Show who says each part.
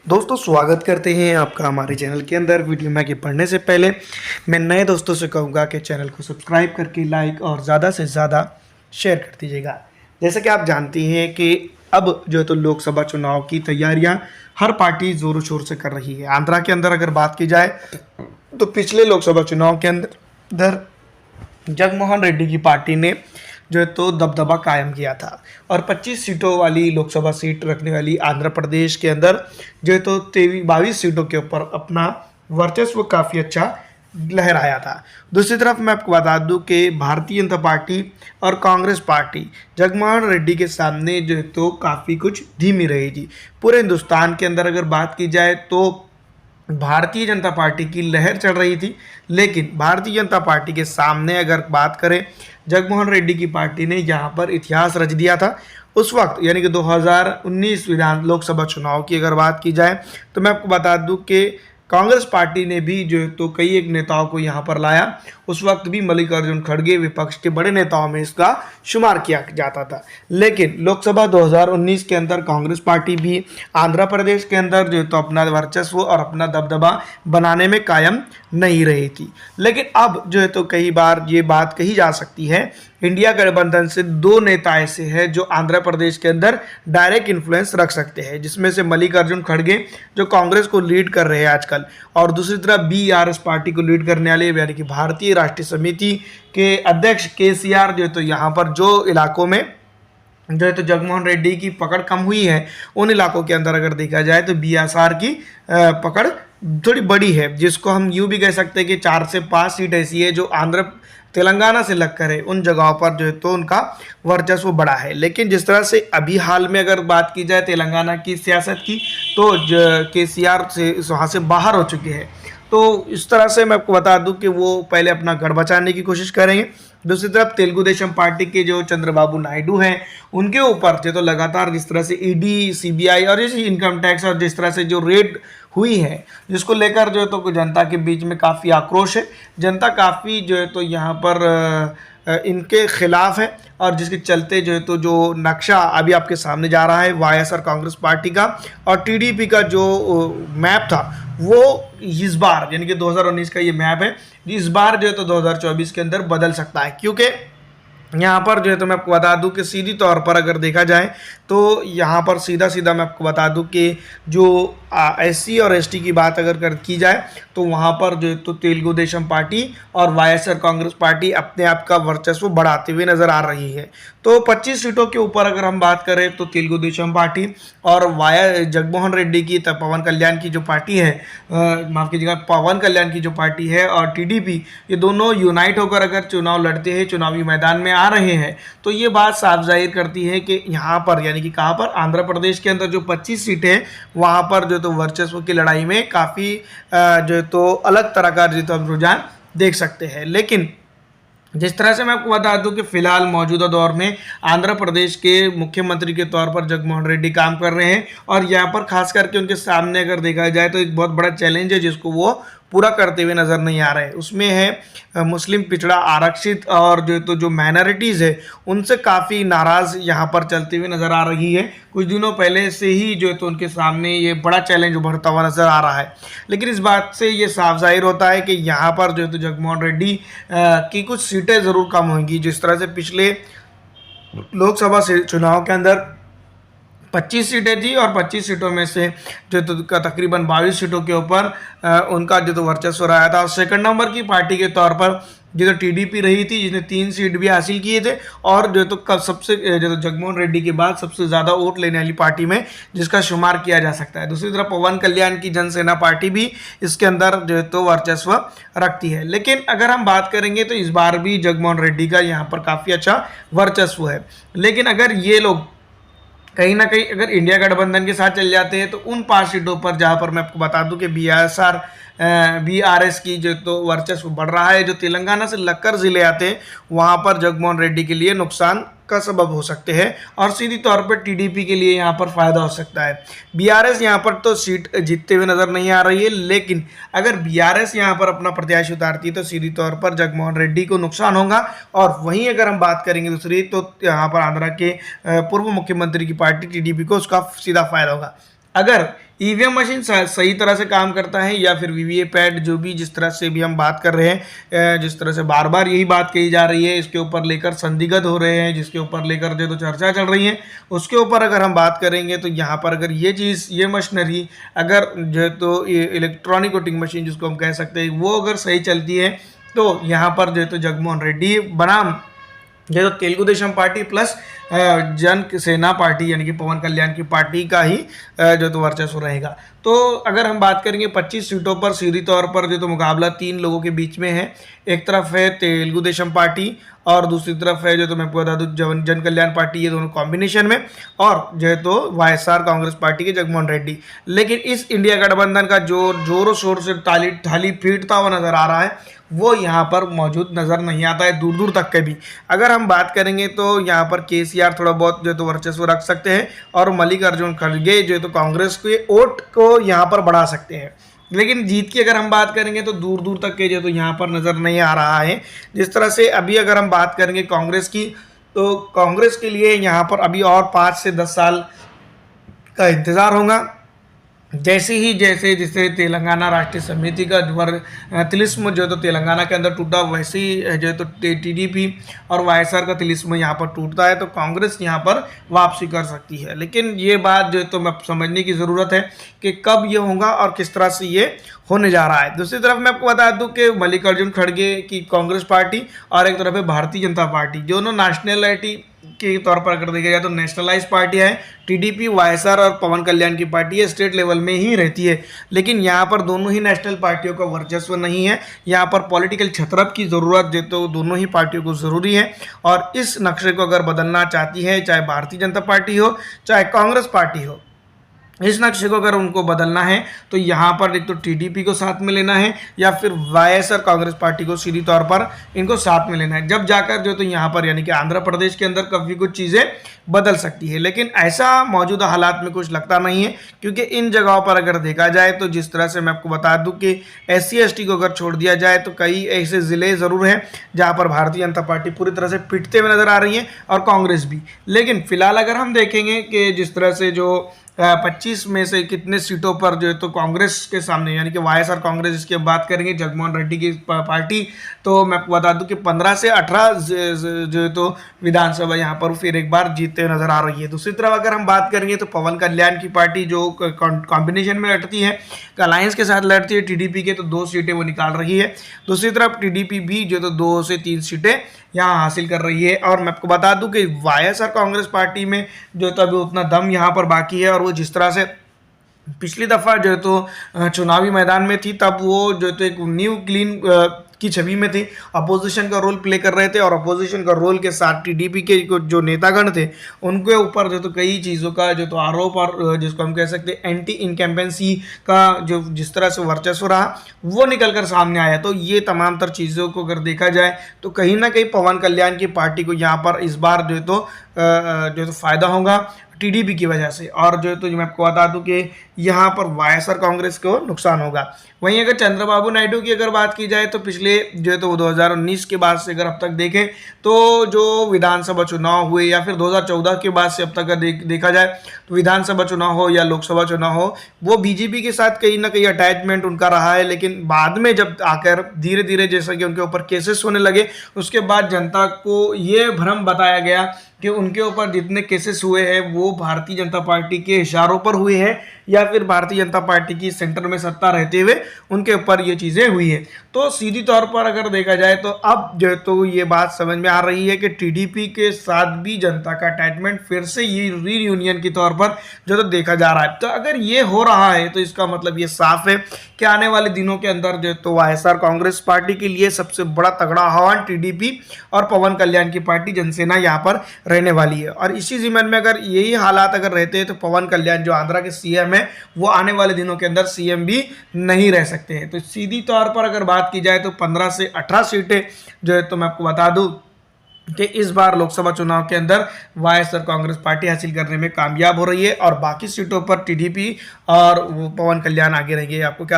Speaker 1: दोस्तों स्वागत करते हैं आपका हमारे चैनल के अंदर। वीडियो में आगे बढ़ने से पहले मैं नए दोस्तों से कहूँगा कि चैनल को सब्सक्राइब करके लाइक और ज़्यादा से ज़्यादा शेयर कर दीजिएगा। जैसे कि आप जानती हैं कि अब जो है तो लोकसभा चुनाव की तैयारियां हर पार्टी ज़ोरों शोर से कर रही है। आंध्रा के अंदर अगर बात की जाए तो पिछले लोकसभा चुनाव के अंदर जगनमोहन रेड्डी की पार्टी ने जो है तो दबदबा कायम किया था और 25 सीटों वाली लोकसभा सीट रखने वाली आंध्र प्रदेश के अंदर जो है तो 22 सीटों के ऊपर अपना वर्चस्व काफ़ी अच्छा लहराया था। दूसरी तरफ मैं आपको बता दूं कि भारतीय जनता पार्टी और कांग्रेस पार्टी जगनमोहन रेड्डी के सामने जो है तो काफ़ी कुछ धीमी रहेगी। पूरे हिंदुस्तान के अंदर अगर बात की जाए तो भारतीय जनता पार्टी की लहर चल रही थी, लेकिन भारतीय जनता पार्टी के सामने अगर बात करें जगनमोहन रेड्डी की पार्टी ने यहाँ पर इतिहास रच दिया था। उस वक्त यानी कि 2019 लोकसभा चुनाव की अगर बात की जाए तो मैं आपको बता दूं कि कांग्रेस पार्टी ने भी जो है तो कई एक नेताओं को यहाँ पर लाया। उस वक्त भी मल्लिकार्जुन खड़गे विपक्ष के बड़े नेताओं में इसका शुमार किया जाता था, लेकिन लोकसभा 2019 के अंदर कांग्रेस पार्टी भी आंध्र प्रदेश के अंदर जो है तो अपना वर्चस्व और अपना दबदबा बनाने में कायम नहीं रही थी। लेकिन अब जो है तो कई बार ये बात कही जा सकती है इंडिया गठबंधन से दो नेता ऐसे हैं जो आंध्र प्रदेश के अंदर डायरेक्ट इन्फ्लुएंस रख सकते हैं, जिसमें से मल्लिकार्जुन खड़गे जो कांग्रेस को लीड कर रहे हैं आजकल, और दूसरी तरफ बीआरएस पार्टी को लीड करने वाले यानी कि भारतीय राष्ट्रीय समिति के अध्यक्ष केसीआर जो है तो यहाँ पर जो इलाकों में जो है तो जगनमोहन रेड्डी की पकड़ कम हुई है उन इलाकों के अंदर अगर देखा जाए तो बीएसआर की पकड़ थोड़ी बड़ी है, जिसको हम यूँ भी कह सकते हैं कि 4 से 5 सीट ऐसी है जो आंध्र तेलंगाना से लगकर है उन जगहों पर जो है तो उनका वर्चस्व बढ़ा है। लेकिन जिस तरह से अभी हाल में अगर बात की जाए तेलंगाना की सियासत की तो केसीआर से वहाँ से बाहर हो चुके हैं, तो इस तरह से मैं आपको बता दूं कि वो पहले अपना गढ़ बचाने की कोशिश करेंगे। दूसरी तरफ तेलुगु देशम पार्टी के जो चंद्रबाबू नायडू हैं उनके ऊपर जो तो लगातार जिस तरह से ईडी सीबीआई और जैसे इनकम टैक्स और जिस तरह से जो रेड हुई है जिसको लेकर जो है तो जनता के बीच में काफ़ी आक्रोश है। जनता काफ़ी जो है तो यहाँ पर इनके खिलाफ है और जिसके चलते जो है तो जो नक्शा अभी आपके सामने जा रहा है वाईएसआर कांग्रेस पार्टी का और टीडीपी का जो मैप था वो इस बार यानी कि 2019 का ये मैप है, इस बार जो है तो 2024 के अंदर बदल सकता है। क्योंकि यहाँ पर जो है तो मैं आपको बता दूं कि सीधी तौर पर अगर देखा जाए तो यहाँ पर सीधा मैं आपको बता दूं कि जो एससी और एसटी की बात अगर की जाए तो वहाँ पर जो है तो तेलुगु देशम पार्टी और वाईएसआर कांग्रेस पार्टी अपने आप का वर्चस्व बढ़ाते हुए नजर आ रही है। तो 25 सीटों के ऊपर अगर हम बात करें तो तेलुगु देशम पार्टी और जगनमोहन रेड्डी की पवन कल्याण की जो पार्टी है माफ़ कीजिएगा पवन कल्याण की जो पार्टी है और टीडीपी, ये दोनों यूनाइट होकर अगर चुनाव लड़ते हैं चुनावी मैदान में आ रहे हैं तो ये बात साफ जाहिर करती है कि यहाँ पर यानी कि कहाँ पर आंध्र प्रदेश के अंदर जो 25 सीटें हैं वहाँ पर जो तो वर्चस्व की लड़ाई में काफ़ी जो तो अलग तरह का जो तो हम रुझान देख सकते हैं। लेकिन जिस तरह से मैं आपको बता दूं कि फिलहाल मौजूदा दौर में आंध्र प्रदेश के मुख्यमंत्री के तौर पर जगनमोहन रेड्डी काम कर रहे हैं और यहाँ पर खास करके उनके सामने अगर देखा जाए तो एक बहुत बड़ा चैलेंज है जिसको वो पूरा करते हुए नज़र नहीं आ रहे। उसमें है मुस्लिम पिछड़ा आरक्षित और जो माइनॉरिटीज़ है उनसे काफ़ी नाराज़ यहाँ पर चलते हुए नज़र आ रही है। कुछ दिनों पहले से ही जो है तो उनके सामने ये बड़ा चैलेंज उभरता हुआ नज़र आ रहा है। लेकिन इस बात से ये साफ जाहिर होता है कि यहाँ पर जो है तो जगनमोहन रेड्डी की कुछ सीटें ज़रूर कम होंगी। जिस तरह से पिछले लोकसभा चुनाव के अंदर 25 सीटें थी और 25 सीटों में से जो तो तकरीबन 22 सीटों के ऊपर उनका जो तो वर्चस्व रहा था। और सेकंड नंबर की पार्टी के तौर पर जो तो टीडीपी रही थी जिसने 3 सीट भी हासिल किए थे और जो तो सबसे जो तो जगनमोहन रेड्डी के बाद सबसे ज़्यादा वोट लेने वाली पार्टी में जिसका शुमार किया जा सकता है। दूसरी तरफ पवन कल्याण की जनसेना पार्टी भी इसके अंदर जो है तो वर्चस्व रखती है। लेकिन अगर हम बात करेंगे तो इस बार भी जगनमोहन रेड्डी का यहाँ पर काफ़ी अच्छा वर्चस्व है। लेकिन अगर ये लोग कहीं ना कहीं अगर इंडिया गठबंधन के साथ चल जाते हैं तो उन 5 सीटों पर जहां पर मैं आपको बता दूं कि बीआरएस की जो तो वर्चस्व बढ़ रहा है, जो तेलंगाना से लगकर ज़िले आते हैं वहां पर जगनमोहन रेड्डी के लिए नुकसान का सबब हो सकते हैं और सीधी तौर पर टीडीपी के लिए यहाँ पर फ़ायदा हो सकता है। बीआरएस यहाँ पर तो सीट जीतते हुए नज़र नहीं आ रही है, लेकिन अगर बीआरएस यहाँ पर अपना प्रत्याशी उतारती है तो सीधी तौर पर जगनमोहन रेड्डी को नुकसान होगा। और वहीं अगर हम बात करेंगे दूसरी तो यहाँ पर आंध्रा के पूर्व मुख्यमंत्री की पार्टी टीडीपी को उसका सीधा फायदा होगा। अगर ईवीएम मशीन सही तरह से काम करता है या फिर वीवीपैट जो भी जिस तरह से भी हम बात कर रहे हैं, जिस तरह से बार बार यही बात कही जा रही है, इसके ऊपर लेकर संदिग्ध हो रहे हैं, जिसके ऊपर लेकर जो तो चर्चा चल रही है, उसके ऊपर अगर हम बात करेंगे तो यहाँ पर अगर ये चीज़ ये मशीनरी अगर जो है तो इलेक्ट्रॉनिक वोटिंग मशीन जिसको हम कह सकते हैं वो अगर सही चलती है तो यहाँ पर जो है तो जगनमोहन रेड्डी बनाम जो तेलुगु देशम पार्टी प्लस जन सेना पार्टी यानी कि पवन कल्याण की पार्टी का ही जो तो वर्चस्व रहेगा। तो अगर हम बात करेंगे 25 सीटों पर सीधी तौर पर जो तो मुकाबला 3 लोगों के बीच में है। एक तरफ है तेलुगु देशम पार्टी और दूसरी तरफ है जो तो मैं आपको बता दूं जन कल्याण पार्टी, ये दोनों कॉम्बिनेशन में, और जो है तो वाईएसआर कांग्रेस पार्टी के जगनमोहन रेड्डी। लेकिन इस इंडिया गठबंधन का जो जोरों शोर से थाली पीटता हुआ नजर आ रहा है वो यहाँ पर मौजूद नज़र नहीं आता है दूर दूर तक के भी। अगर हम बात करेंगे तो यहाँ पर केसीआर थोड़ा बहुत जो है तो वर्चस्व रख सकते हैं और मल्लिकार्जुन खड़गे जो है तो कांग्रेस के वोट को यहाँ पर बढ़ा सकते हैं। लेकिन जीत की अगर हम बात करेंगे तो दूर दूर तक के जो तो यहाँ पर नज़र नहीं आ रहा है। जिस तरह से अभी अगर हम बात करेंगे कांग्रेस की तो कांग्रेस के लिए यहाँ पर अभी और 5 से 10 साल का इंतज़ार होगा। जैसे तेलंगाना राष्ट्रीय समिति का तिलिस्म जो है तो तेलंगाना के अंदर टूटा, वैसे ही जो है तो टीडीपी और वाईएसआर का तिलिस्म यहाँ पर टूटता है तो कांग्रेस यहाँ पर वापसी कर सकती है। लेकिन ये बात जो है तो मैं समझने की ज़रूरत है कि कब ये होगा और किस तरह से ये होने जा रहा है। दूसरी तरफ मैं आपको बता दूं कि मल्लिकार्जुन खड़गे की कांग्रेस पार्टी और एक तरफ है भारतीय जनता पार्टी, दोनों नेशनलिटी के तौर पर अगर देखा जाए तो नेशनलाइज पार्टियां हैं। टीडीपी, वाईएसआर और पवन कल्याण की पार्टी है, स्टेट लेवल में ही रहती है। लेकिन यहाँ पर दोनों ही नेशनल पार्टियों का वर्चस्व नहीं है। यहाँ पर पॉलिटिकल छतरप की ज़रूरत जो तो दोनों ही पार्टियों को ज़रूरी है। और इस नक्शे को अगर बदलना चाहती है, चाहे भारतीय जनता पार्टी हो चाहे कांग्रेस पार्टी हो, इस नक्शे को अगर उनको बदलना है तो यहाँ पर एक तो टीडीपी को साथ में लेना है या फिर वाईएसआर कांग्रेस पार्टी को सीधी तौर पर इनको साथ में लेना है। जब जाकर जो तो यहाँ पर यानी कि आंध्र प्रदेश के अंदर काफ़ी कुछ चीज़ें बदल सकती है। लेकिन ऐसा मौजूदा हालात में कुछ लगता नहीं है, क्योंकि इन जगहों पर अगर देखा जाए तो जिस तरह से मैं आपको बता दूं कि SC/ST को अगर छोड़ दिया जाए तो कई ऐसे ज़िले ज़रूर हैं जहाँ पर भारतीय जनता पार्टी पूरी तरह से पिटते हुए नजर आ रही है और कांग्रेस भी। लेकिन फिलहाल अगर हम देखेंगे कि जिस तरह से जो 25 में से कितने सीटों पर जो है तो कांग्रेस के सामने यानी कि वाईएसआर कांग्रेस, इसकी बात करेंगे जगनमोहन रेड्डी की पार्टी, तो मैं आपको बता दूं कि 15 से 18 जो है तो विधानसभा यहाँ पर फिर एक बार जीतते हुए नजर आ रही है। दूसरी तरफ अगर हम बात करेंगे तो पवन कल्याण की पार्टी जो कॉम्बिनेशन में लड़ती है, अलायंस के साथ लड़ती है टीडीपी के, तो 2 सीटें वो निकाल रही है। दूसरी तरफ टीडीपी भी जो तो 2 से 3 सीटें यहाँ हासिल कर रही है। और मैं आपको बता दूं कि वाईएसआर कांग्रेस पार्टी में जो तो अभी उतना दम यहाँ पर बाकी है, और वो जिस तरह से पिछली दफ़ा जो है तो चुनावी मैदान में थी तब वो जो तो एक न्यू क्लीन की छवि में थी, अपोजिशन का रोल प्ले कर रहे थे, और अपोजिशन का रोल के साथ टीडीपी के जो नेतागण थे उनके ऊपर जो तो कई चीज़ों का जो तो आरोप और जिसको हम कह सकते हैं एंटी इनकम्बेंसी का जो जिस तरह से वर्चस्व रहा वो निकल कर सामने आया। तो ये तमाम तर चीज़ों को अगर देखा जाए तो कहीं ना कहीं पवन कल्याण की पार्टी को यहाँ पर इस बार जो तो फ़ायदा होगा टीडीपी की वजह से, और जो तो मैं आपको बता दूं कि यहाँ पर वाईएसआर कांग्रेस को नुकसान होगा। वहीं अगर चंद्रबाबू नायडू की अगर बात की जाए तो पिछले जो है तो 2019 के बाद से अगर अब तक देखें तो जो विधानसभा चुनाव हुए या फिर 2014 के बाद से अब तक देखा जाए तो विधानसभा चुनाव हो या लोकसभा चुनाव हो, वो बीजेपी के साथ कहीं ना कहीं अटैचमेंट उनका रहा है। लेकिन बाद में जब आकर धीरे धीरे जैसा कि उनके ऊपर केसेस होने लगे, उसके बाद जनता को ये भ्रम बताया गया कि उनके ऊपर जितने केसेस हुए हैं वो भारतीय जनता पार्टी के इशारों पर हुए हैं या फिर भारतीय जनता पार्टी की सेंटर में सत्ता रहते हुए उनके ऊपर ये चीज़ें हुई है। तो सीधी तौर पर अगर देखा जाए तो अब जो तो ये बात समझ में आ रही है कि टीडीपी के साथ भी जनता का अटैचमेंट फिर से ये रीयूनियन के तौर पर जो तो देखा जा रहा है। तो अगर ये हो रहा है तो इसका मतलब ये साफ है कि आने वाले दिनों के अंदर जो तो वाईएसआर कांग्रेस पार्टी के लिए सबसे बड़ा तगड़ा आह्वान टीडीपी और पवन कल्याण की पार्टी जनसेना यहाँ पर रहने वाली है। और इसी ज़िम्मन में अगर यही हालात अगर रहते हैं तो पवन कल्याण जो आंध्रा के सीएम है वो आने वाले दिनों के अंदर सीएम भी नहीं रह सकते हैं। तो सीधी तौर पर अगर बात की जाए तो 15 से 18 सीटें जो है तो मैं आपको बता दूं कि इस बार लोकसभा चुनाव के अंदर वाईएसआर कांग्रेस पार्टी हासिल करने में कामयाब हो रही है, और बाकी सीटों पर टीडीपी और पवन कल्याण आगे रहेंगे। आपको क्या लगता है?